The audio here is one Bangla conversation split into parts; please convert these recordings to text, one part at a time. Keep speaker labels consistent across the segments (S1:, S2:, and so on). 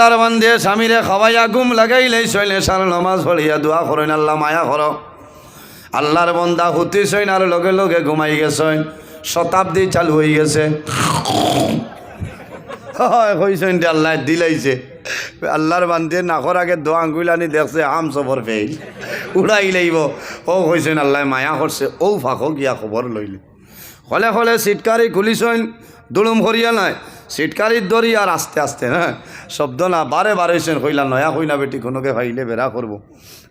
S1: আল্লাহর বান্দে স্বামীরে খাওয়াইয়া ঘুম লাগাইলেই শৈলে সার নমাজ পড়িয়া দোয়া করেন আল্লাহ মায়া করো। আল্লাহর বন্দা হুতি সইন আর লগে লগে ঘুমাই গেছেন। শতাব্দী চালু হয়ে গেছে। কইছেন আল্লাহ দিলাইছে। আল্লাহর বান্দে নাকর আগে দোয়া আঙ্গুলানি দেখছে আম সবর ফেল উড়াই লাইব। ও কইছেন আল্লাহ মায়া করছে। ও ফাঁকো গিয়া খবর লইলে হলে হলে সিটকারি খুলিছেন। দুলুম করিয়া নাই সিটকারির দরি আর আস্তে আস্তে হ্যাঁ শব্দ না বারে বারে হয়েছেন কইলা নয়া কইনা বেটি কোনোকে ভাইলে বেড়া করবো।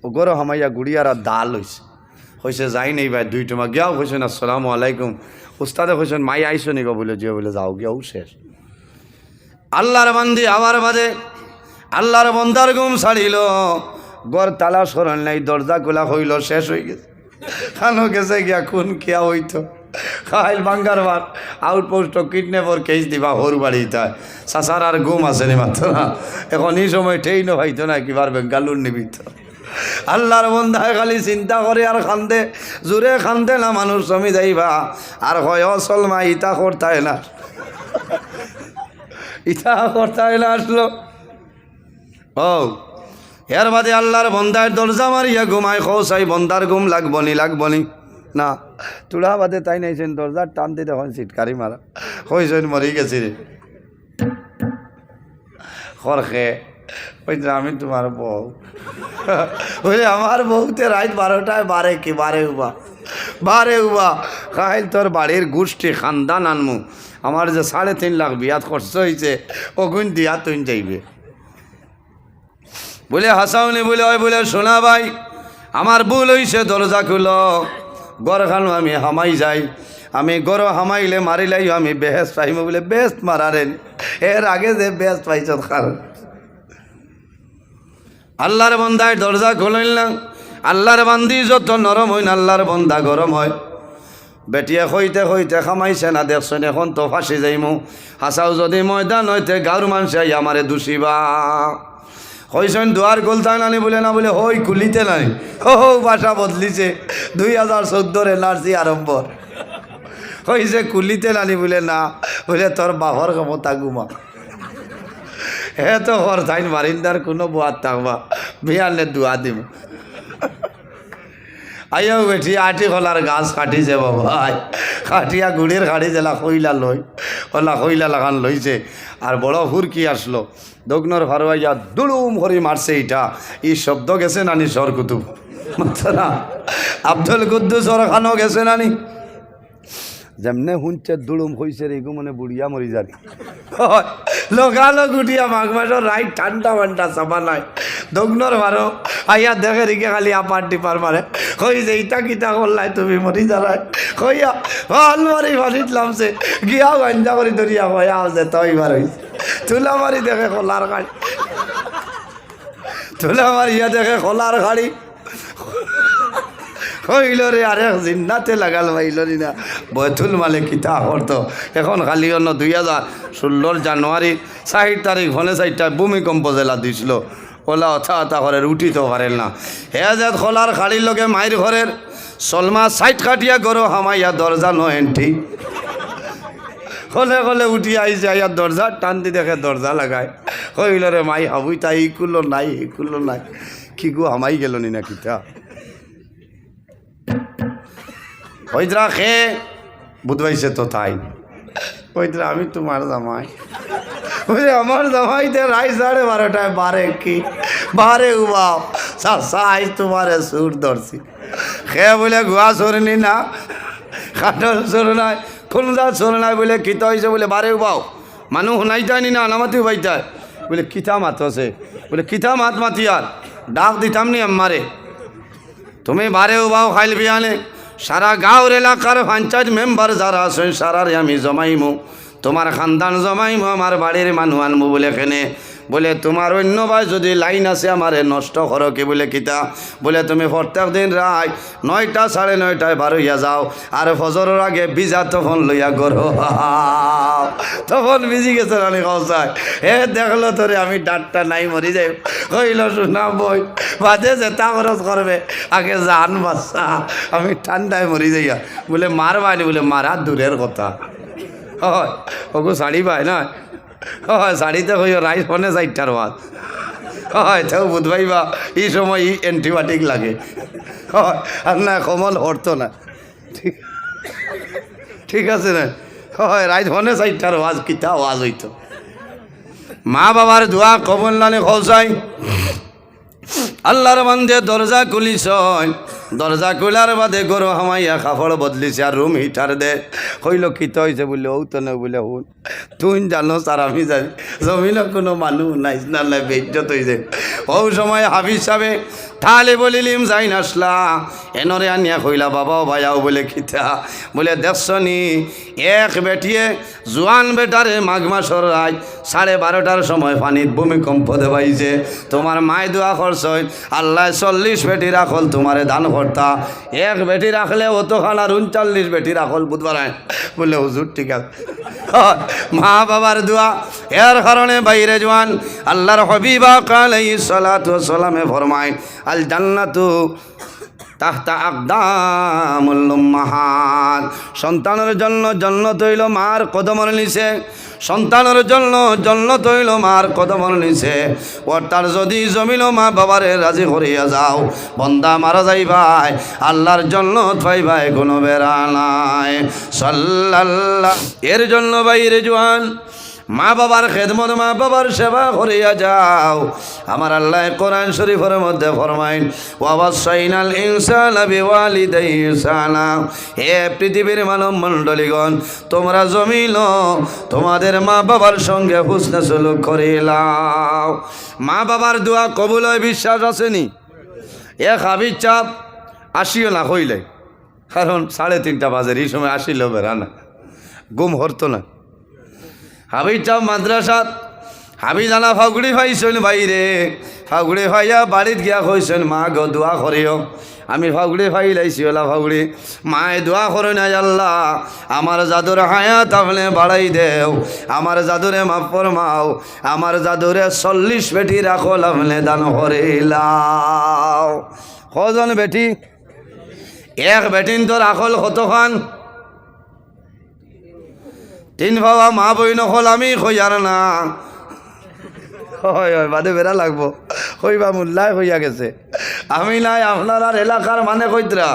S1: ও গরো হামাইয়া গুড়িয়ার আর দাল হয়েছে। হয়েছে যাই নেই ভাই দুই টমা গিয়াও কইছেন আসসালামু আলাইকুম। উস্তাদে কইছেন মাই আইসো নিগো বলে যে বলে যাও গিয়াও শেষ। আল্লাহর বান্দি আবার বাদে আল্লাহর বন্দার ঘুম ছাড়িল। গড় তালা সরণ নাই দরজা খোলা হইল শেষ হয়ে গেছে। খানো গেছে গিয়া খুন কিয়া হইতো খাইল বাঙ্গার বার আউটপোস্ট কিডন্যাপর কেস দিবা হর বাড়ি তাই চাচার আর ঘুম আসেনি মাত্র না। এখন এই সময় ট্রেনও হইতো না কিবার বেঙ্গালুর নিবিত। আল্লাহর বন্ধায় খালি চিন্তা করে আর খান্দে জোরে খান্দে না মানুষ জমি যাইবা আর হয় অসল মা ইতা করতায় না ইতা করতায় না আসলো। ও এর বাদে আল্লাহর বন্ধায় দরজা মারিয়া ঘুমায় খোসাই বন্দার ঘুম লাগবনি না তুড়া বাদে তাই নাইছেন দরজার টান দিয়ে তখন সিটকারি মারা হয়েছেন মরি গেছি রে খরখে ওই আমি তোমার বউ বলে আমার বউতে রাত 12টায় বারে উবা খাইল তোর বাড়ির গোষ্ঠী খানদান আনমু আমার যে 3.5 লাখ বিয়াত খরচ হয়েছে ওগুন দিয়া তুই যাইবে বলে হাসাউনি বলে ওই বলে শোনা ভাই আমার ভুল হইছে দরজা খুলো গড় খানো আমি হামাই যাই আমি গড় হামাইলে মারিলাই আমি বেহেস্ত পাইম বলে বেস্ত মারারেন এর আগে যে বেস্ত পাইছ খাল আল্লাহর বন্দায় দরজা খুলল না। আল্লাহর বান্দি যত নরম হইন আল্লাহর বন্দা গরম হয়। বেটিয়ে হইতে হইতে খামাইছে না দেখছেন এখন তো ফাঁসি যাইমু হাসাও যদি ময়দান হইতে গাঁর মানুষ আমারে দুষিবা হইছেন দুয়ার গোলতায় নানি বলে না বলে হই কুলিতে নাই বাসা বদলিছে 2014 এনআরসি আরম্ভ হইছে কুলিতে নানি বলে না বলে তোর বাবার ক্ষমতা ঘুমা হে তো হর থাইন মারিন্দার কোনো বুয়ার থাকবা বিয়ানে দুয়া দিব আইয়াও বেঠি আটি খোলার গাছ কাটিছে বাবা কাটিয়া গুড়ির খাড়ি জেলা কইলা লই ওলা কইলা লাগান লইছে আর বড় হুরকি আসলো দগ্নর ফারুয়াইয়া দুলুম হরি মারছে এইটা এই শব্দ গেছে নানি সর কুতুব না আব্দুল কুদ্দুস ওর খানো গেছে নানি যেমনে শুনছে দুলুম হইছে রে এগু মানে বুড়িয়া মরি যারি লোকালো গুটিয়া মাঘ মাসের রাইট ঠান্ডা মান্ডা চাপা নাই দগ্নর মারো আইয়া দেখে রেখে খালি আপার টিপার মারে কই যে ইটা কিতা করলাই তুমি মরি যারাই কইয়া ভাল মারি ভালিতলামছে গিয়া গাঞ্জা করে ধরিয়া কয়া আছে তই বার হইছে তুলা মারি দেখে খোলার গাড়ি তুলা মারিয়া দেখে খোলার গাড়ি হইল রে আরে জিন্নাতে লাগাল পাইল না বয়তুল মালে কিতা করতো এখন খালি অন্য 2016 জানুয়ারি 4 তারিখ হলে 4টায় ভূমিকম্প জেলা দিছিল ওলা অথা করে উঠিতে পারেন না হে যে খোলার খাড়ির লগে মায়ের ঘরের সলমা সাইড কাটিয়া গরো হামাইয়া দরজা নো এন্ট্রি হলে হলে উঠি আইছে আইয়া দরজা টান দি দেখে দরজা লাগায় হইল রে মাই হাবুই তাই ইকুলো নাই কি গো হামাই গেল নি না কিতা হইদ্রা খে বুধবাইছে তো তাই হইদ্রা আমি তোমার জামাই বুঝে আমার জামাইতে রাই 12:30টায় বারে উবাও সাই তোমারে সুর ধরছি খে বলে গুয়া সরনি না কাঠল সর নাই খুলদা সর নাই বলে কিতা হয়েছে বলে বারে উবাও মানুষ শুনাইতানি না নামাতি উবাইতায় বলে কিতা মাত আছে বলে কিতা মাতিয়ার ডাক দিতাম নি আমারে তুমি বারে উবাও খাইল বিয়ানে সারা গাঁওর এলাকার পঞ্চায়েত মেম্বার যারা আছেন সারারে আমি জমাইমু তোমার খানদান জমাইমু আমার বাড়ির মানুষ আনবো বলে এখানে বলে তোমার অন্য ভাই যদি লাইন আছে আমারে নষ্ট করো কি বলে কিতা বলে তুমি প্রত্যেক দিন রাত 9টা 9:30টায় বার হইয়া যাও আর ফজরের আগে বিজা তখন লইয়া গরো তখন বিজি গেছে রানি কৌসায় হে দেখলো তোরে আমি ডাটটা নাই মরি যাই কইল শোনা বই বাদে যে তা খরচ করবে আগে জান বাচ্চা আমি ঠান্ডায় মরি যাইয়া বলে মার বাইনি বলে মারা দূরের কথা হয় ওগো শাড়ি পায় না হয় শাড়িতে কইও রাইস ফোনে 4টার ওয়াজ হয় তেও বুধবাইবা এই সময় অ্যান্টিবায়োটিক লাগে হয় আর না কমল হরতো না ঠিক ঠিক আছে না হয় রাইস ফোনে 4টার ওয়াজ কিতা ওয়াজ হইতো মা বাবার দোয়া কবল নানে খোঁজাই আল্লাহর বান্দে দরজা খুলিস দরজা খোলার বাদে গরু হামাইয়া কাপড় বদলিছে আর রুম হিটার দে কইল কিত হয়েছে বলে ও তো না বলে হুন তুই জানো আর আমি জানি জমিন কোনো মানুষ নাই না নাই বেজ্জত হয়েছে ও সময় হাফিজ সাহেব তাহলে বলিলিম যাই নাসলা এনরে আনিয়া কইলা বাবাও ভাইয়াও বলে খিতা বলে দেখছনি এক বেটিয়ে জোয়ান বেটারে মাঘ মাসর রাত 12:30টার সময় পানিত ভূমিকম্প দেবাইছে তোমার মায় দোয়া করছই আল্লাহ 40 বেটি রাখল তোমারে দান করতা এক বেটি রাখলে অত খানার 39 বেটি রাখল বুধবার বলে হুজুর ঠিক আছে মা বাবার দোয়া এর কারণে বাইরে জোয়ান আল্লাহর হাবিবা আলাইহিস সালাতু ওয়াস সালামে ফরমায় আল জান্নাতু তাহতা আকদামুল উম্মাহাত সন্তানের জন্য জান্নাত হইল মার কদমের নিচে সন্তানের জন্য জান্নাত হইল মার কদমের নিচে ওটার যদি জমিল মা বাবারে রাজি করিয়া যাও বন্দা মারা যাইবাই আল্লাহর জান্নাত পাইবাই কোনো বেড়া নাই সাল্লাল্লাহ এর জন্য বাইরে জওয়ান মা বাবার খেদমত মা বাবার সেবা করিয়া যাও আমার আল্লাহ কোরআন শরীফের মধ্যে ফরমাইন ওয়াসাইনাল ইনসানা বিওয়ালিদাইহি ইহসানা হে পৃথিবীর মানব মণ্ডলীগণ তোমরা জমিল তোমাদের মা বাবার সঙ্গে হুসনে সুলুক করিলাও মা বাবার দোয়া কবুল হয় বিশ্বাস আসেনি এক হাবিজ চাপ আসিও না হইলে কারণ 3:30 বাজে এই সময় আসিল বেড়া না গুম হরতো না হাবিজ চাপ মাদ্রাসাত হাবিজ আনা ফাগুড়ি পাইছেন বাইরে ফাগুড়ি ভাইয়া বাড়িত গিয়া কইছেন মা গো দোয়া করিও আমি ফাগুড়ি ভাই লাইছি ওলা ফাগুড়ি মায়ে দোয়া করে নাই আল্লাহ আমার জাদুর হায়াত আপনি বাড়াই দেও আমার জাদুরে মাফ ফরমাও আমার জাদুরে 40 বেটি রাখল আপনি দান করিলাও কজন বেটি এক বেটিন তো রাখল কতখান 3 বাবা মা বই নকল আমি কইয়ার না হয় হয় বাদে বেড়া লাগবো কইবা মোল্লাই হইয়া গেছে আমি নাই আপনার আর এলাকার মানে কইতরা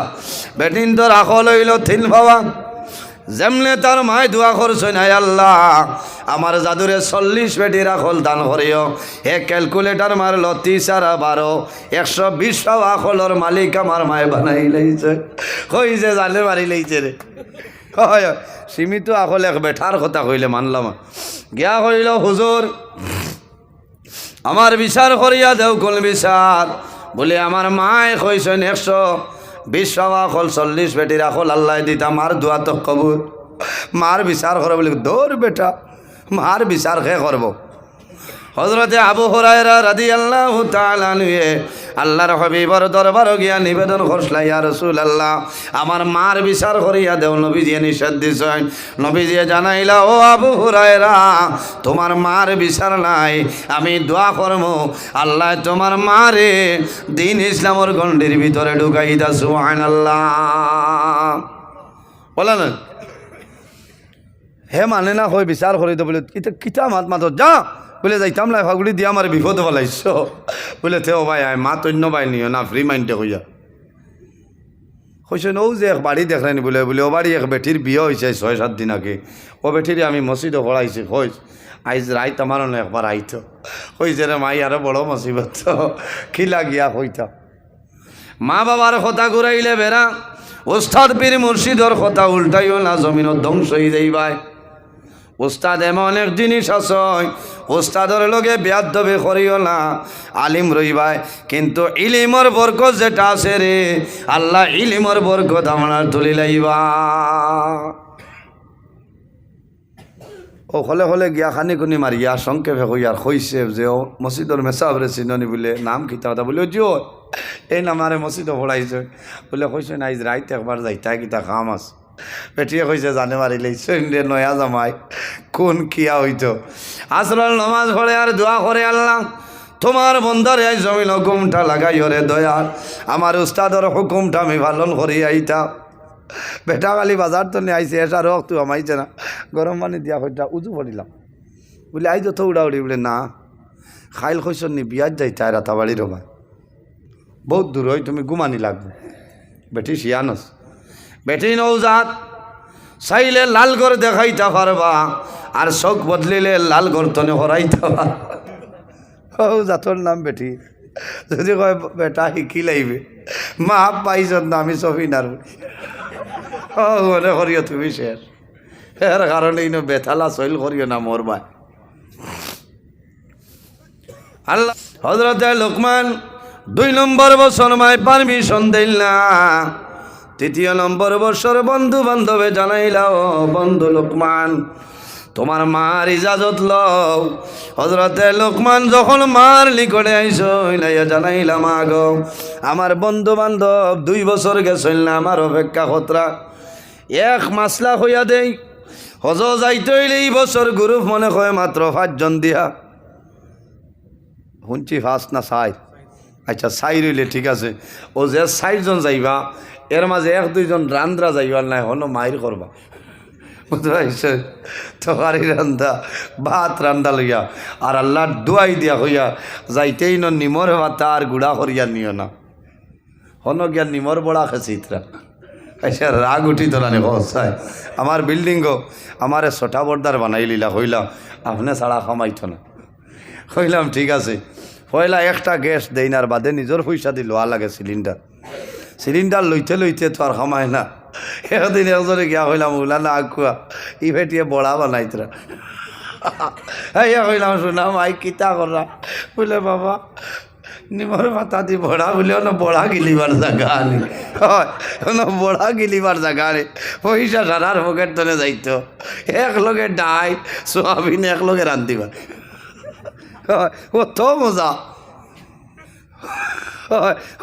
S1: বেটিন তো রাখল হইল 3 বাবা যেমনে তার মায় দোয়া করছে নাই আল্লাহ আমার জাদুরে 40 বেটি রাখল দান করিও হে ক্যালকুলেটার মারল 30 আর 12 120 বাবা রাখলর মালিক আমার মায় বানাই লাইছে কই যে জালে মারি লাইছে রে হয় সীমিত আকল এক বেঠার কথা কইলে মানলাম গিয়া কইল হুজুর আমার বিচার করিয়া দেও কোন বিচার বলে আমার মায় কইছেন 120 বাবা আকল 40 বেটি রাখল আল্লাহ দিতা মার দোয়া তো কবুল মার বিচার করে বলে দৌড় বেটা মার বিচার কে করব হযরতে আবু হুরায়রা রাদিয়াল্লাহু তাআলা আনহু আল্লাহর হাবিবের দরবার গিয়া নিবেদন করছলা ইয়া রাসূলুল্লাহ আমার মার বিচার করিয়া দেও নবীজি নিষেধ দিছেন নবীজি জানাইলা ও আবু হুরায়রা তোমার মার বিচার নাই আমি দোয়া করব আল্লাহ তোমার মারে দ্বীন ইসলামের গণ্ডির ভিতরে ঢুকাই দা সুবহানাল্লাহ বলা না হে মানে না হয় বিচার করি তো বলে কিতা মাত মাত যা বলে যাইতাম না ফাগুড়ি দিয়ে আমার বিপদ বলাইছ বলে থেও ভাই আয় মা তন্য ভাই নিও না ফ্রি মাইন্ডে হইয়া কইছেন ও যে এক বাড়ি দেখলেনি বলে বলে ও বাড়ি এক বেটির বিয়ে হয়েছে 6-7 দিন আগে ও বেটির আমি মসজিদে পড়াইছি কইস আইজ রাইত আমার একবার আইতো কইছে রে মাই আরো বড় মুসিবত খিলা গিয়া কইতা মা বাবার কথা ঘুরাইলে বেড়া ওস্তাদ পীর মুর্শিদর কথা উল্টাইও না জমিন ধ্বংস হয়ে যাইবাই ওস্তাদ এমন এক জিনিস আছে ওস্তাদর লগে বেয়াদবি করিও না আলিম রইবাই কিন্তু ইলিমর বরকত যেটা আছে রে আল্লাহ ইলিমর বরকত আমার তুলি লাইবা ও হলে হলে গিয়া খানি খুনি মারিয়া সংক্ষেপে কইয়ার কইছে যে ও মসজিদর মেসাবরে চিননি বলে নাম কিতা কথা বলে জিও এই নামারে মসজিদে পড়াইছে বলে কইছে না আইজ রাইত একবার যাইতা কিতা কাম আছে বেটিয়ে কইছে জানে মারি লাইছে নয়া জামাই কোন কিয়া হইতো আসরাল নামাজ পড়ে আর দোয়া করে আল্লাহ তোমার বন্দারে আই জমিন হুকুমটা লাগাই রে দয়াল আমার উস্তাদর হুকুমটা আমি পালন করি আইতা বেটা কালি বাজার তো নিয়ে আইছে এসা রোগ তুই আমাইছে না গরম পানি দিয়া হইতা উজু পড়িলাম বলে আই যত উড়াউড়ি বলে না খাইল কইসন নি বিয়ার যাইতে আর রাতাবাড়ি রবা বহুত দূর হয় তুমি ঘুমানি লাগবে বেটি শিয়ানস বেটি নৌজাত চাইলে লালগড় দেখাইতে পারবা আর চোখ বদলিলে লালগড় তনে হরাইতে পারবা ও জাতর নাম বেটি যদি কয় বেটা শিকি লাইবে মা পাইছত না আমি চবি নার ও মনে করিও তুমি শেষ এর কারণে ইনো বেথালা চইল করিও না মরবা আল্লাহ হযরতে লোকমান 2 নম্বর বছর মায় পারমিশন দিল না 3 নম্বর বছর বন্ধু বান্ধবে জানাইলাও বন্ধু লোকমান তোমার মার ইজাজত লও হযরতে লোকমান যখন মার নিকটে আইসো ইলাইয়া জানাইলা মা গো আমার বন্ধু বান্ধব 2 বছর গেছিল না আমার অপেক্ষা খতরা এক মাসলা হইয়া দেই হজ যাইতে হইলে এই বছর গ্রুপ মনে হয় মাত্র 5 জন দিয়া শুনছি 5 না 4 আচ্ছা 4 হইলে ঠিক আছে ও যে 4 জন যাইবা এর মাঝে 1-2 জন রান্দ্রা যাইবার নাই হলো মাইর করবা বুঝতে পারছে তরকারি রান্দা ভাত রান্দা লইয়া আর আল্লাহর দোয়াই দিয়া হইয়া যাইতেই ন নিমর ভাতা আর গুড়া করিয়া নিও না হন গিয়া নিমর বড়া খেছিতরা আচ্ছা রাগ উঠি তোরা নে বসায় আমার বিল্ডিংও আমারে ছোটা বর্দার বানাই লিলা হইলাম আপনি ছাড়া খামাইত না কইলাম ঠিক আছে পয়লা একটা গ্যাস দেইনার বাদে নিজের পয়সা দি লোয়া লাগে সিলিন্ডার লইতে লইতে তো আর খামায় না একদিন একজনে গিয়া হইলাম ওলা আগুয়া ই ভেটিয়ে বড়া বানাইতরা হইয়া হইলাম শুনাম আই কিতা করা বলে বাবা নিমর পাতা দি বড়া বলে বড়া গিলিবার জায়গা আনি হয় বড়া গিলিবার জায়গা রে পয়সা সারার পকেট তনে যাইতো একলগে ডাই সোয়াবিন একলগে রান্ধিবার ও তো মজা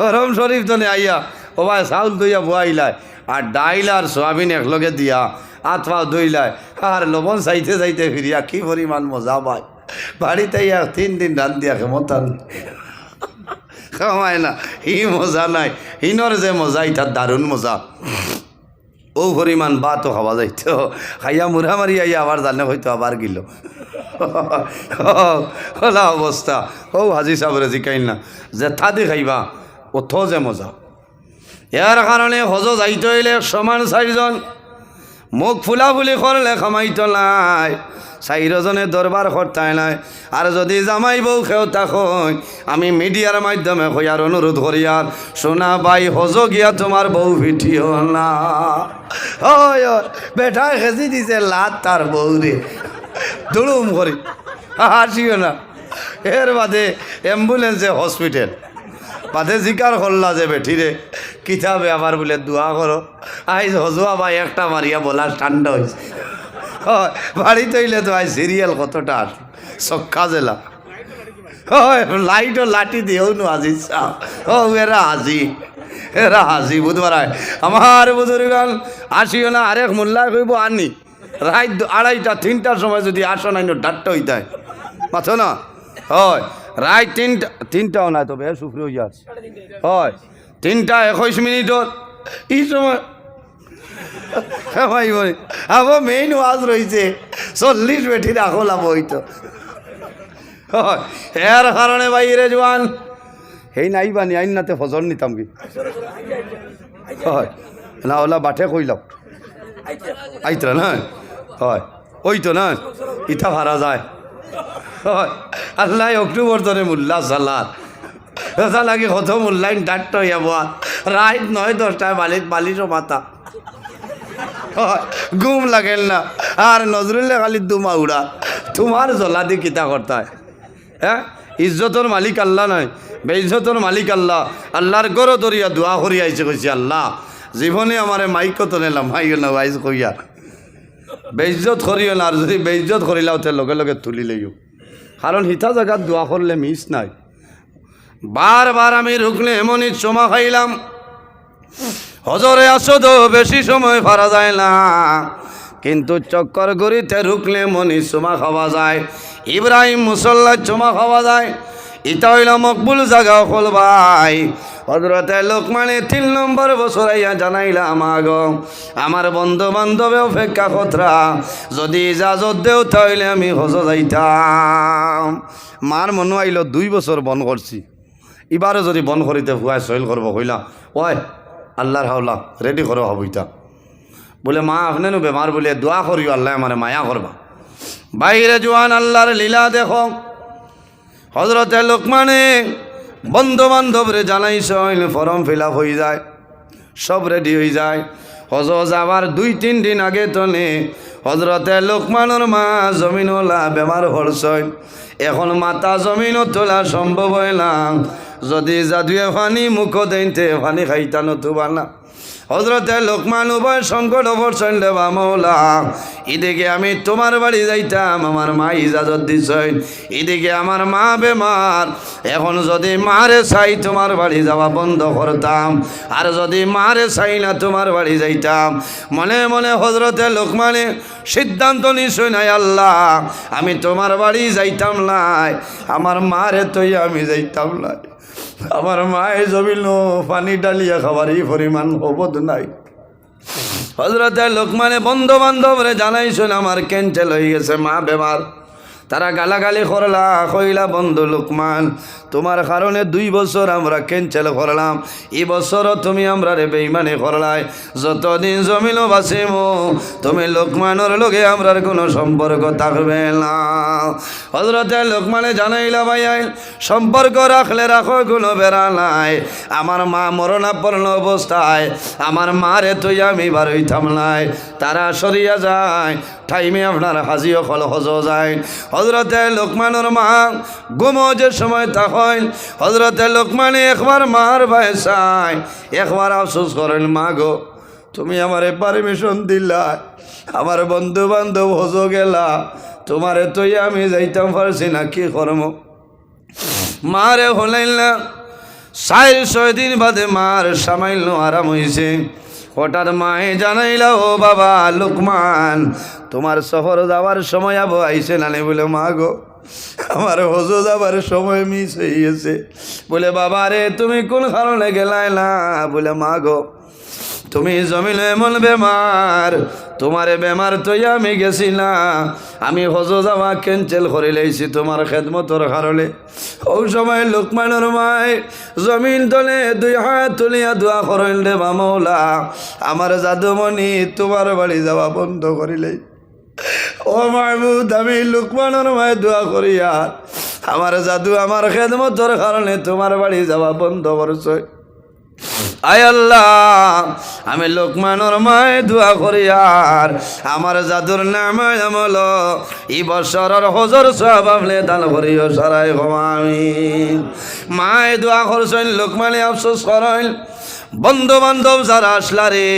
S1: হরম শরীফ তনে আইয়া ও ভাই চাউল দইয়া বয়াইলায় আর ডাইল আর সোয়াবিন একলগে দিয়া হাত পা ধুইলায় আর লবণ চাইতে চাইতে ফিরিয়া কি পরিমাণ মজা পায় বাড়িতে ইয়া 3 দিন রান্ধিয়া ক্ষমতান খাওয়ায় না ই মজা নাই হিনর যে মজা ইটার দারুণ মজা ও পরিমাণ ভাতও খাওয়া যাইত খাইয়া মুড়া মারি আইয়া আবার জানে হয়তো আবার গিল হলা অবস্থা ও হাজি সাহেবরে জিকাইল না যে থাদি খাইবা ওথ যে মজা এর কারণে হজ যাইতে হইলে সমান 4 জন মুখ ফুলাফুলি করলে খামাইত নাই 4 জনে দরবার করতাই নাই আর যদি জামাই বউ খেও তখন আমি মিডিয়ার মাধ্যমে হইয়ার অনুরোধ করিয়ার শোনা ভাই হজ গিয়া তোমার বউ ভিটিও না ওই বেটা খেজি দিছে লাত তার বউরে দুড়ুম করি হাসিও না এর বাদে অ্যাম্বুলেন্সে হসপিটাল বাদে জিকার করলা যে বেঠিরে কিতাবে আবার বলে দোয়া করো আইজ হজুয়া ভাই একটা মারিয়া বলা ঠান্ডা হয়েছে বাড়িতে হইলে তো আই সিরিয়াল কতটা সক্কা জেলা লাইটও লাঠি দিয়েও নো আজি ও এরা হাজি বুধবার আমার বুজুর্গান আসিও না আরেক মোল্লা কইব আনি রাত 2:30 3টার সময় যদি আসো নাই ডাট্টা হইতায় মাথো না হয় রাত 3টাও নাই তবে সুপ্রিয় ইয়াস হয় 3:21 এই সময় ভাই ভাই আবার মেইন ওয়াজ রয়েছে 40 বেঠি রাখো লাভ হইতো এর কারণে ভাই রে জওয়ান হেই নাই বানি আইন নাতে ফজর নিতাম কি হয় না ওলা বাঠে কইলাম আইতরা না হয় ওই তো না ইটা ভাড়া যায় হয় আল্লাহ অক্টোবর ধরে মোল্লা সালাদ ওটা লাগে কত মোল্লাইন ডাক্তার হইয়া বয়া রাত 9-10টায় বালিশও মাথা ঘুম লাগেল না আর নজরুল্লাহ খালি দুমা উড়া তোমার জ্বলা দি কিতা করতায় হ্যাঁ ইজ্জতর মালিক আল্লাহ নয় বেইজ্জতর মালিক আল্লাহ আল্লাহর গরো দরিয়া দোয়া করি আইছে কইছি আল্লাহ জীবনে আমারে মাইক তো নিলাম মাইক না আইজ কইয়া বেইজ্জত করিও না আর যদি বেইজ্জত করিলাও তে লগে লগে তুলি লইও কারণ হিতা জায়গাত দোয়া করলে মিস নাই বারবার আমি রুকলে এমনই চমা খাইলাম হজরে আসো তো বেশি সময় পারা যায় না কিন্তু চক্কর গড়িতে রুকলে মনি চুমা খাওয়া যায় ইব্রাহিম মুসল্লার চুমা খাওয়া যায় ইটা হইল মকবুল জায়গা হল ভাই হযরতে লোকমানে 3 নম্বর বছর আইয়া জানাইলা আমাগ আমার বন্ধু বান্ধবে অপেক্ষা কতরা যদি ইজাজত দেও তাহলে আমি হজ যাইতাম। মার মনে আইল 2 বছর বন করছি, এবারে যদি বন করিতে ভুয়াই সইল করবো কইলা ওই আল্লাহর হাওলা রেডি করো হবইতা। বলে মা আপনি বেমার বলে দোয়া করিও আল্লাহ মানে মায়া করবা। বাইরে জোয়ান আল্লাহর লীলা দেখো। হযরতে লোকমানে বন্ধু বান্ধবরে জানাইছেন, ফর্ম ফিল আপ হয়ে যায়, সব রেডি হয়ে যায়। হজ যাবার 2-3 দিন আগে তলে হযরতে লোকমানের মা জমিনওয়ালা বেমার হরছেন। এখন মাতা জমিনও তোলা সম্ভব হয় না, যদি জাদুয়ে পানি মুখ দেনতে পানি খাইতা নতুবা না। হযরতে লোকমান উভয় সংকট অবসর দেবা মৌলা, এদিকে আমি তোমার বাড়ি যাইতাম, আমার মা ইজাজত দিছেন, এদিকে আমার মা বেমার। এখন যদি মারে চাই তোমার বাড়ি যাওয়া বন্ধ করতাম, আর যদি মারে চাই না তোমার বাড়ি যাইতাম। মনে মনে হযরতে লোকমানে সিদ্ধান্ত নিছই নাই, আল্লাহ আমি তোমার বাড়ি যাইতাম নাই, আমার মারে তৈ আমি যাইতাম নাই। আমার মায়ে জমিল পানি ডালিয়া খাবারই পরিমাণ হবদ নাই। হযরতে লোকমানে বন্ধু বান্ধবরে জানাইছেন আমার ক্যান্সেল হয়ে গেছে, মা বেমার। তারা গালাগালি করলা, কইলা বন্ধু লোকমান তোমার কারণে 2 বছর আমরা ক্যান্সেল করলাম, এই বছরও তুমি আমরা রে বেইমানি করলাই। যতদিন জমিল বাঁচিম তুমি লোকমানের লগে আমরার কোনো সম্পর্ক থাকবে না। হযরতে লোকমানে জানাইলা ভাই সম্পর্ক রাখলে রাখো, কোনো বেড়া নাই। আমার মা মরণাপন্ন অবস্থায় আমার মারে তুই আমি বার হইতাম নাই। তারা সরিয়া যায়, টাইমে আপনার হাজিও ফল হজ যায়। হযরতে লোকমানের মা ঘুমোজের সময় তখন হযরতে লোকমানে একবার মার ভাই চাই, একবার আফসোস করেন, মা গো তুমি আমারে পারমিশন দিলা, আমার বন্ধু বান্ধব হজ গেলা, তোমারে তুই আমি যাইতাম পারছি না, কি করম। মারে হলাইল না। 4-6 দিন বাদে মার সামাইল আরাম হয়েছে। হঠাৎ মায়ে জানাইলা, ও বাবা লোকমান তোমার শহর যাওয়ার সময় আবো আইসে নানি। বলে মা গো আমার হজ যাবার সময় মিস হয়ে গেছে। বলে বাবা রে তুমি কোন কারণে গেলাই না? বলে মা গো তুমি জমিল এমন বেমার, তোমারে বেমার তো আমি গেছি না, আমি হজ যাওয়া ক্যান্সেল করে লাইছি তোমার খেদমতর কারণে। ওই সময় লোকমানের মায় জমিন তলে 2 হাত তুলিয়া দোয়া করেন, রে বা মৌলা আমার জাদুমণি তোমার বাড়ি যাওয়া বন্ধ করিলেই। ও মাহমুদ আমি লোকমানের মায় দোয়া করি, আর আমার জাদু আমার খেদমতর কারণে তোমার বাড়ি যাওয়া বন্ধ করছে। আয় আল্লাহ আমি লোকমানের মায় দোয়া করি, আর আমার জাদুর নামে আমল এই বছরের হজর সওয়াব আপনি দান করিও সারাই আমিন। মায় দোয়া করছেন, লোকমানে আফসোস করেন, বন্ধু বান্ধব যারা আসলা রে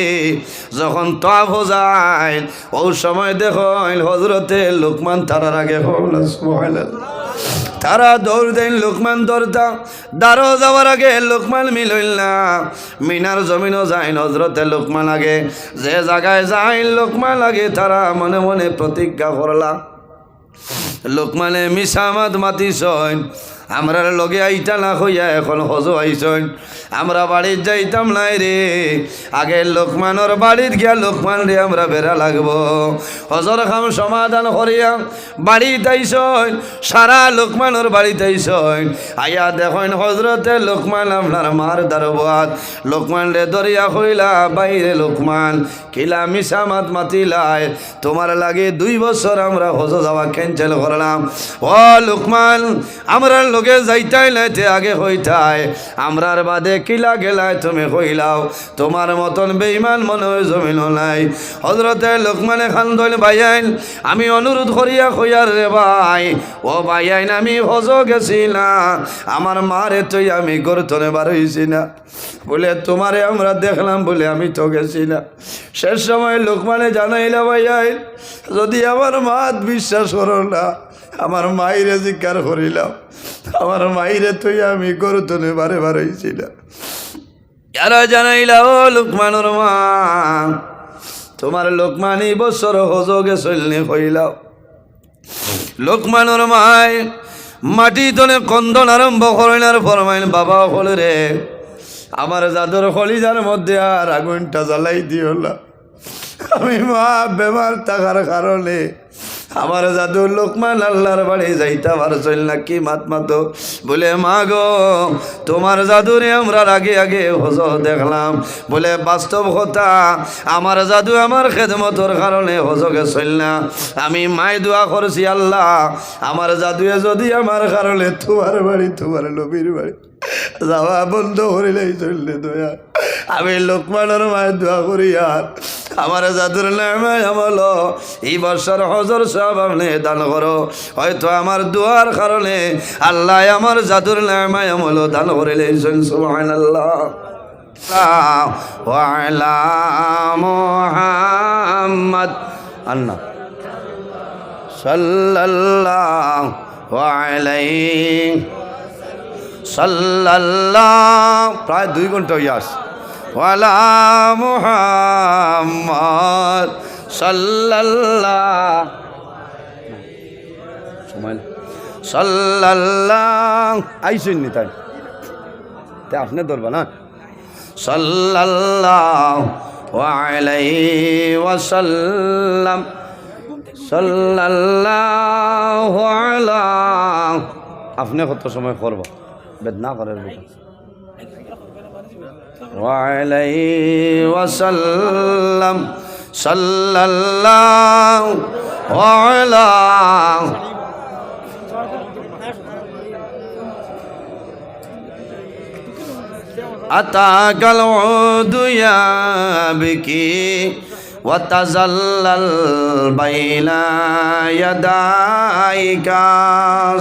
S1: যখন তওয়াফ হয়ে যায় ওই সময় দেখেন হযরতে লোকমান তারার আগে তারা দৌড় দেন, লোকমান দৌড়তা দাঁড়ো যাওয়ার আগে লোকমান মিলইল না। মিনার জমিনও যায় হযরতে লোকমান আগে, যে জায়গায় যায় লোকমান আগে তারা মনে মনে প্রতিজ্ঞা করলা। লোকমানে মিসামাত মাতিছেন, আমরা লগে আইতা না হইয়া এখন হজ আইছেন, আমরা বাড়ির যাইতাম নাই রে, আগে লোকমানের বাড়ির গিয়া লোকমান রে আমরা বেড়া লাগবো। হজর খাম সমাধান করিয়া বাড়িতে আইছেন, সারা লোকমানের বাড়িতে আইছেন, আইয়া দেখেন হজরতে লোকমান আপনার মার দারবাত। লোকমান রে দরিয়া হইলা, বাইরে লোকমান কিলা মিসামাত মাতিলায়, তোমার লাগে 2 বছর আমরা হজ যাওয়া ক্যান্সেল করলাম। ও লোকমান আমরা লোকে যাইতাই লাইতে আগে হইতাই, আমরার বাদে কিলা গেলায় তুমি কইলাও, তোমার মতন বেঈমান মনে হয় জমিন নাই। হযরতে লোকমানে খান দইল, ভাইয়াইন আমি অনুরোধ করিয়া কইয়ার রে ভাই, ও ভাইয়াইন আমি হজ গেছি না, আমার মারে তুই আমি গর্তনে বার হইছি না। বলে তোমারে আমরা দেখলাম বলে আমি তো গেছি না। শেষ সময় লোকমানে জানাইলা, ভাইয়াইন যদি আমার মাত বিশ্বাস করো না, আমার মাইরে জিজ্ঞার করিলাম, আমার মাইরে তুই আমি গর্তনে বারে বার হইছি না। যারা জানাইলা, ও লোকমানের মা তোমার লোকমান এই বছর হজ গেছলনি কইলাও। লোকমানের মায় মাটি তলে কন্দন আরম্ভ করেন আর ফরমাইন, বাবা হলে রে আমার জাদুর কলিজার মধ্যে আর আগুনটা জ্বালাই দিও না। আমি মা বেমার থাকার কারণে আমার জাদুর লোকমান আল্লাহর বাড়ি যাইতে পারছিল না। কি মাত মাতো বলে মা গো তোমার জাদুরে আমরা আগে আগে হজ দেখলাম। বলে বাস্তব কথা আমার জাদু আমার খেদমতর কারণে হজ গেছিল না। আমি মায় দোয়া করছি আল্লাহ আমার জাদুয়ে যদি আমার কারণে তোমার বাড়ি তোমার নবীর বাড়ি যাওয়া বন্ধ করিলেই চললে দয়া। আমি লোকমানের মায়ের দোয়া করি আর আমার জাদুর নামায় আমল এই বর্ষার হজর সব আপনি দান করো। হয়তো আমার দোয়ার কারণে আল্লাহ আমার জাদুর নামায় আমল দান করিলে সুবহানাল্লাহ। ওয়া আলা মুহাম্মদ আন্না সাল্লাল্লাহু আলাইহি সাল্লাল্লাহ প্রায় 2 ঘন্টা ইয়াস ওয়ালা মুহাম্মদ সাল্লাল্লাহ সময় সাল্লাল্লাহ আইসুন নি তাই আপনি ধরবা না সাল্লাল্লাহু আলাইহি ওয়াসাল্লাম সাল্লাল্লাহু আলা আপনি কত সময় করব বেদনা করার বিষয় ওয়ালাইহি ওয়াসাল্লাম সাল্লাল্লাহু আলা আতাকাল উদুয়া বিকি ওয়াতাজাল্লাল বাইনা ইয়াদাইকা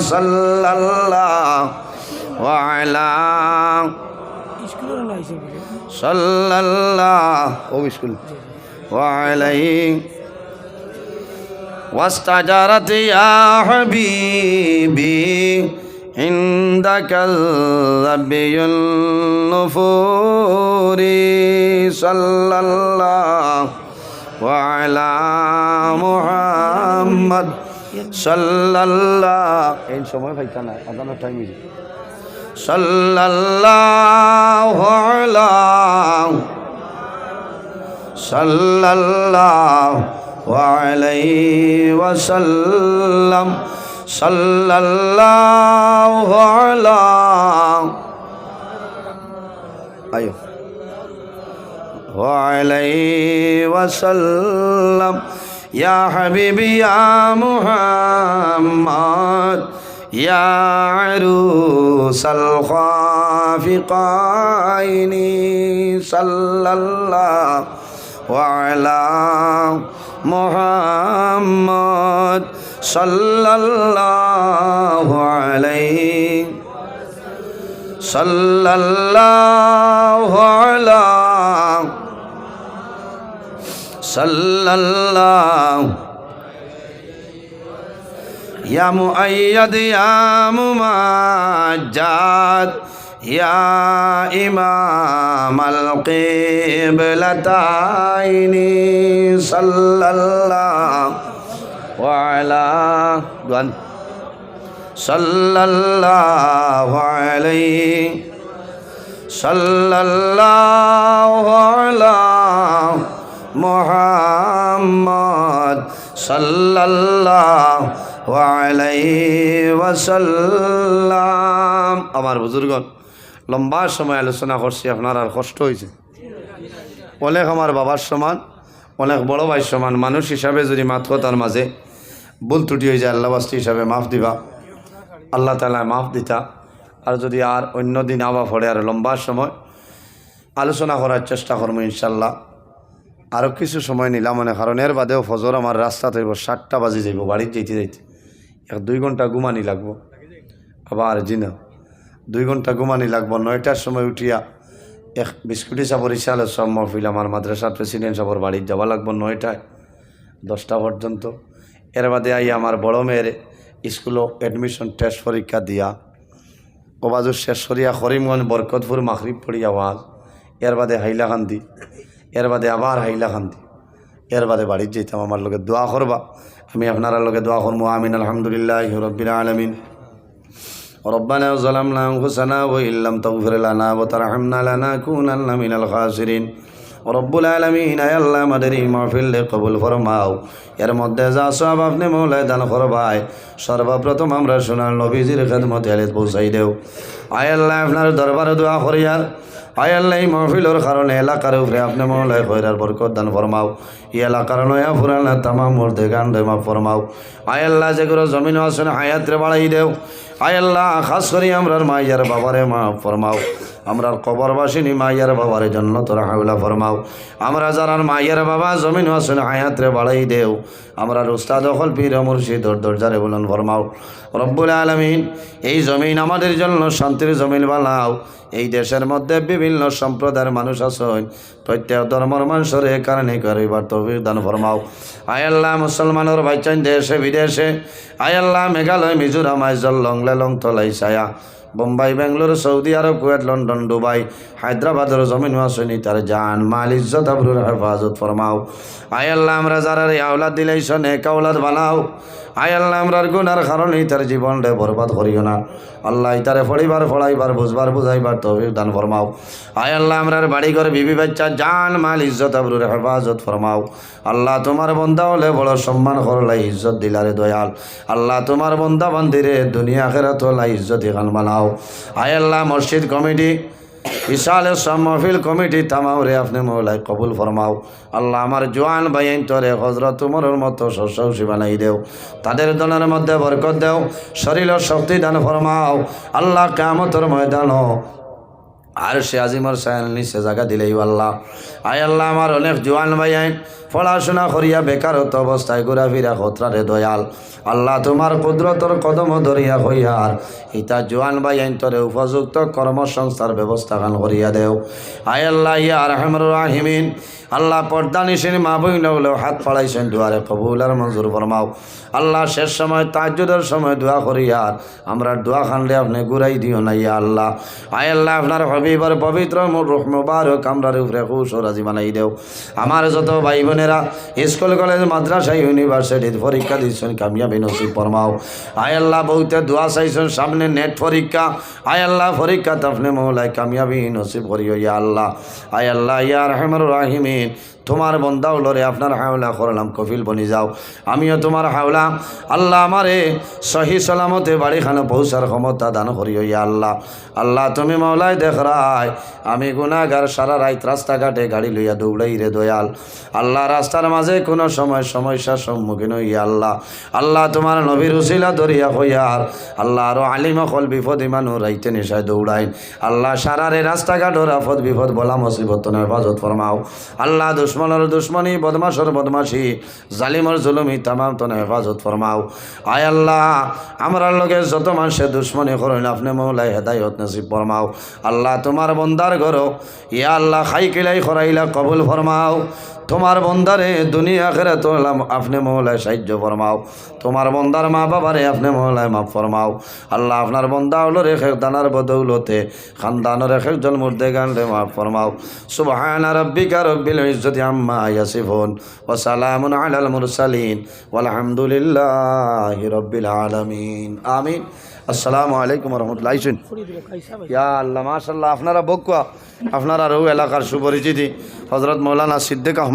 S1: সাল্লাল্লাহু আলা সাল্লাল্লাহু স্কুল ওয়া আলাইহি ওয়াস্তাজারাত ইয়া হাবিবি ইনদাকাল রাব্বিয়ুন নুফুরি সাল্লাল্লাহু আলা মুহাম্মদ সাল্লাল্লাহু এই সময় ভাইতা না আদানের টাইম হইছে সাল্লাল্লাহু আলা সাল্লাল্লাহু আলাইহি ওয়াসাল্লাম সাল্লাল্লাহু আলা আয়ো ওয়া আলাইহি ওয়াসাল্লাম ইয়া হাবিবি ইয়া মুহাম্মদ ইয়া আরুসাল খাফিকাইনি সাল্লাল্লাহু আলা মুহাম্মদ সাল্লাল্লাহু আলাইহি সাল্লাল্লাহু আলা সাল্লাল্লাহু ইয়া মুআইয়াদ ইয়া মুমাজ্জাদ ইয়া ইমামাল কিবলাতাইনি সাল্লাল্লাহু আলা দুয়ান সাল্লাল্লাহু আলাইহি সাল্লাল্লাহু আলা মুহাম্মদ সাল্লাল্লাহু আলাইহি ওয়াসাল্লাম। আমার বুজুর্গণ লম্বা সময় আলোচনা করছি, আপনার আর কষ্ট হয়েছে। অনেক আমার বাবার সমান, অনেক বড় ভাই সমান মানুষ হিসাবে যদি মাত কথার মাঝে ভুল ত্রুটি হয়ে যায় আল্লাহ বাস্তি হিসাবে মাফ দিবা, আল্লাহ তাআলা মাফ দিতা। আর যদি আর অন্য দিন আবা পড়ে আর লম্বা সময় আলোচনা করার চেষ্টা করবো ইনশাল্লাহ। আরও কিছু সময় নিলাম মনে, কারণ এর বাদেও ফজর আমার রাস্তাতে 7টা বাজে যাইব, বাড়ির যাইতে যাইতে 1-2 ঘন্টা ঘুমানি লাগবো। আবার জিনা 2 ঘন্টা ঘুমানি লাগবো। 9টার সময় উঠিয়া এক বিস্কুটি সাপর ইশালে সব মহফিল আমার মাদ্রাসার প্রেসিডেন্ট সাপর বাড়ির যাওয়া লাগবো 9টায় 10টা পর্যন্ত। এর বাদে আই আমার বড় মেয়ের স্কুলও অ্যাডমিশন টেস্ট পরীক্ষা দিয়া ওবাজু শেষ করিয়া করিমগঞ্জ বরকতপুর মাগরিব পড়িয়া ওয়াজ, এর বাদে হাইলাকান্দি, এর বাদে আবার হাইলাকান্দি, এর বাদে বাড়ির যেতাম। আমার লোকে দোয়া করবা, আমি আপনার লোকে দোয়া করবো। আমিন। আলহামদুলিল্লাহি রাব্বিল আলামিন ربنا ظلمنا أنفسنا وإن لم تغفر لنا وترحمنا لنكونن من الخاسرين রব্বুল আলামিন আয় আল্লাহ আমাদের এই মাহফিল কবুল ফরমাও এর মধ্যে যা সব আপনি মৌলায় দান করবাই সর্বপ্রথম আমরা সোনার নবীজির খেদমতে আলে পৌঁছাই দেও আয় আল্লাহ আপনার দরবারে দোয়া করিয়া আয় আল্লাহ এই মাহফিলের কারণে এলাকার উপরে আপনি মৌলায় খৈরার বরকত দান ফরমাও এই এলাকার নয়া ফুরানা তামাম মর্দে গান মাফ ফরমাও আয় আল্লাহ যেগুলো জমিন আসেন হায়াতরে বাড়াই দেও আয় আল্লাহ খাস করি আমরার মাইয়ার বাবারে মাফ ফরমাও আমরার কবরবাসিনী মাইয়ার বাবারে জান্নাতুল হাওলা ফরমাও আমরা যারার মাইয়ার বাবা জমিন আসেন হায়াতরে বাড়াই দেও আমরার উস্তাদ হল পীর মুর্শিদ দরজারে বলুন ফরমাও রব্বুল আলামিন এই জমিন আমাদের জন্য শান্তির জমিন বানাও এই দেশের মধ্যে বিভিন্ন সম্প্রদায়ের মানুষ আছেন প্রত্যেক ধর্মের মানুষের কারণে করিবার তৌফিক দান ফরমাও আয় আল্লাহ মুসলমানের ভাইচান দেশে বিদেশে আয় আল্লাহ মেঘালয় মিজোরাম আইজল লংলে লং তলাই ছায়া Bombay Bengaluru Saudi Arab Kuwait London Dubai হায়দ্রাবাদের জমিন আসনি তার জান মাল ইজ্জত আবরুর হেফাজত ফরমাও আয় আল্লাহ আমরা যারা আওলাদ দিলেইছ নেক আওলাদ বানাও আয় আল্লাহ আমরার গুনার কারণে তার জীবনটা বরবাদ করিও না আল্লাহ তারে পড়িবার পড়াইবার বুঝবার বুঝাইবার তৌফিক দান ফরমাও আয় আল্লাহ আমরার বাড়িঘর বিবি বাচ্চা জান মাল ইজ্জত আবরুর হেফাজত ফরমাও আল্লাহ তোমার বন্দা হলে বড় সম্মান করলাই ইজ্জত দিলারে দয়াল আল্লাহ তোমার বন্দা বান্দিরে দুনিয়া আখিরাত হলাই ইজ্জত এখান বানাও আয় আল্লাহ মসজিদ কমিটি বিশাল মাহফিল কমিটি তামাও রে আপনি মৌলাই কবুল ফরমাও আল্লাহ আমার জোয়ান ভাইন তোরে হজরত উমরের মতো শস্যী বানাই দেও তাদের দলের মধ্যে বরকত দেও শরীরের শক্তি দান ফরমাও আল্লাহ কিয়ামতের ময়দানও আর সে আজিমর সায়াল নিচে জায়গা দিলেই আল্লাহ আয় আল্লাহ আমার অনেক জোয়ান ভাইয়াই পড়াশোনা করিয়া বেকারত্ব অবস্থায় ঘোরাফিরা খতরারে দয়াল আল্লাহ তোমার কুদরতর কদম ধরিয়া হইয়ার ইতা জোয়ান ভাইয়াইন তোরে উপযুক্ত কর্মসংস্থার ব্যবস্থা খান করিয়া দেও আয় আল্লাহ ইয়া আরহামুর রাহিমিন আল্লাহ পর্দা নিশিন মা বইন হলেও হাত পাড়াইছেন দুয়ারে কবুল আর মঞ্জুর ফরমাও আল্লাহ শেষ সময় তাজ্জুদের সময় দোয়া করিয়ার আমরা দোয়া খানলে আপনি ঘুরাই দিও না ইয়া আল্লাহ আয় আল্লাহ আপনার হবিবর পবিত্র রূহ মুবারক আমরার উপরে খুশ ও রাজি বানাই দেও আমার যত ভাই বোনেরা স্কুল কলেজ মাদ্রাসা ইউনিভার্সিটির পরীক্ষা দিচ্ছেন কামিয়াবি নসিব ফরমাও আয় আল্লাহ বহুতে দোয়া চাইছেন সামনে নেট পরীক্ষা আয় আল্লাহ পরীক্ষাতে আপনি মৌলায় কামিয়াবি নসিব করিও ইয়া আল্লাহ আয় আল্লাহ ইয়া আরহামুর রাহিমিন তোমার বন্দা উলরে আপনার হাওলা করলাম কফিল বনি যাও আমিও তোমার হাওলা আল্লাহ আমারে সহি সালামতে বাড়িখানে পৌঁছার ক্ষমতা দান করিও ইয়া আল্লাহ আল্লাহ তুমি মৌলায় দেখ রায় আমি গুনাহগার সারা রাত রাস্তাঘাটে গাড়ি লইয়া দৌড়াই রে দয়াল আল্লাহ রাস্তার মাঝে কোনো সময় সমস্যার সম্মুখীন হইয়া আল্লাহ আল্লাহ তোমার নবীর উসিলা ধরিয়া হইয়ার আল্লাহ আরো আলিমা কল বিপদ ইমানু রাইতে নেশায় দৌড়াইন আল্লাহ সারারে রাস্তাঘাটর আফদ বিপদ বলা মুসিবত হেফাজত ফরমাও আল্লাহ দুশ্মনের দুশ্মনী বদমাশর বদমাশি জালিমর জুলুমি তামাম তনে হেফাজত ফরমাও আয় আল্লাহ আমরার লগে যত মানুষের দুশ্মনী করেন আপনি মৌলাই হেদায়ত নসিব ফরমাও আল্লাহ তোমার বন্দার ঘরো ইয়া আল্লাহ খাই কিলাই খরাইলা কবুল ফরমাও তোমার বন্দারে দুনিয়া আখিরাত আপনি মৌলায় সাহায্য ফরমাও তোমার বন্দার মা বাবারে আপনি মৌলায় মাফ ফরমাও আল্লাহ আপনার বন্দা হলো রেখে দানার বদৌলতে খানদানের একজন মুর্দে গানলে মাফ ফরমাও সুবহানা রাব্বিকা রব্বিল ইজ্জতি আম্মা ইয়াসিফুন ওয়া সালামুন আলাল মুরসালিন ওয়ালহামদুলিল্লাহি রাব্বিল আলামিন আমিন আসসালামু আলাইকুম ওয়া রাহমাতুল্লাহি ইয়া আল্লাহ মাশাআল্লাহ আপনারা বকুয়া আপনারা রৌ এলাকার সুপরিচিতি হযরত মৌলানা সিদ্দিক আহমদ